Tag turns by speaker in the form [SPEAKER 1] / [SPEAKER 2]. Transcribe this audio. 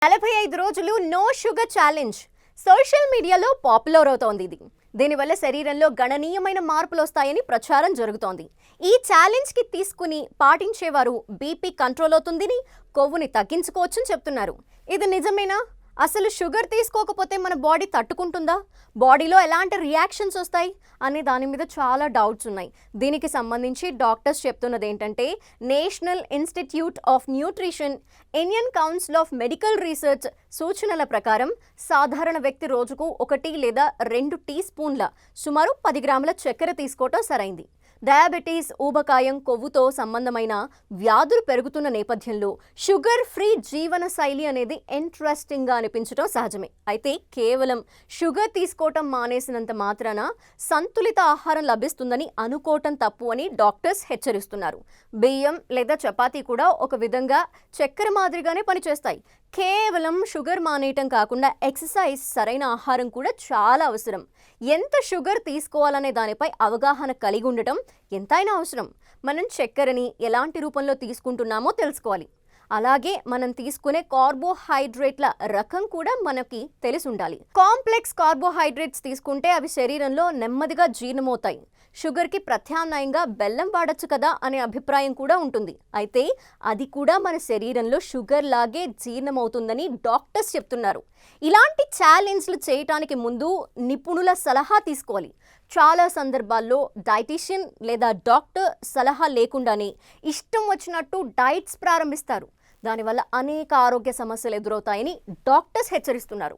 [SPEAKER 1] 45 రోజులు no sugar challenge social మీడియాలో popular అవుతోంది. దీనివల్ల శరీరంలో గణనీయమైన మార్పులు వస్తాయని ప్రచారం జరుగుతోంది. ఈ ఛాలెంజ్ కి తీసుకుని పాటించేవారు బీపీ కంట్రోల్ అవుతుందని, కొవ్వుని తగ్గించుకోవచ్చని చెప్తున్నారు. ఇది నిజమేనా? అసలు షుగర్ తీసుకోకపోతే మన బాడీ తట్టుకుంటుందా? బాడీలో ఎలాంటి రియాక్షన్స్ వస్తాయి అనే దాని మీద చాలా డౌట్స్ ఉన్నాయి. దీనికి సంబంధించి డాక్టర్స్ చెప్తున్నది ఏంటంటే, national institute of nutrition, Indian council of medical research సూచనల ప్రకారం సాధారణ వ్యక్తి రోజుకు 1 లేదా 2 టీ స్పూన్ల సుమారు 10 గ్రాముల చక్కెర తీసుకోవటం సరైంది. డయాబెటీస్, ఊబకాయం, కొవ్వుతో సంబంధమైన వ్యాధులు పెరుగుతున్న నేపథ్యంలో షుగర్ ఫ్రీ జీవన శైలి అనేది ఇంట్రెస్టింగ్గా అనిపించడం సహజమే. అయితే కేవలం షుగర్ తీసుకోవటం మానేసినంత మాత్రాన సంతులిత ఆహారం లభిస్తుందని అనుకోవటం తప్పు అని డాక్టర్స్ హెచ్చరిస్తున్నారు. బియ్యం లేదా చపాతీ కూడా ఒక విధంగా చక్కెర మాదిరిగానే పనిచేస్తాయి. కేవలం షుగర్ మానేయటం కాకుండా ఎక్సర్సైజ్, సరైన ఆహారం కూడా చాలా అవసరం. ఎంత షుగర్ తీసుకోవాలనే దానిపై అవగాహన కలిగి ఉండటం ఎంతైనా అవసరం. మనం చక్కెరని ఎలాంటి రూపంలో తీసుకుంటున్నామో తెలుసుకోవాలి. అలాగే మనం తీసుకునే కార్బోహైడ్రేట్ల రకం కూడా మనకి తెలిసి ఉండాలి. కాంప్లెక్స్ కార్బోహైడ్రేట్స్ తీసుకుంటే అవి శరీరంలో నెమ్మదిగా జీర్ణమవుతాయి. షుగర్కి ప్రత్యామ్నాయంగా బెల్లం వాడచ్చు కదా అనే అభిప్రాయం కూడా ఉంటుంది. అయితే అది కూడా మన శరీరంలో షుగర్ లాగే జీర్ణమవుతుందని డాక్టర్స్ చెప్తున్నారు. ఇలాంటి ఛాలెంజ్లు చేయటానికి ముందు నిపుణుల సలహా తీసుకోవాలి. చాలా సందర్భాల్లో డైటీషియన్ లేదా డాక్టర్ సలహా లేకుండానే ఇష్టం వచ్చినట్టు డైట్స్ ప్రారంభిస్తారు. దానివల్ల అనేక ఆరోగ్య సమస్యలు ఎదురవుతాయని డాక్టర్స్ హెచ్చరిస్తున్నారు.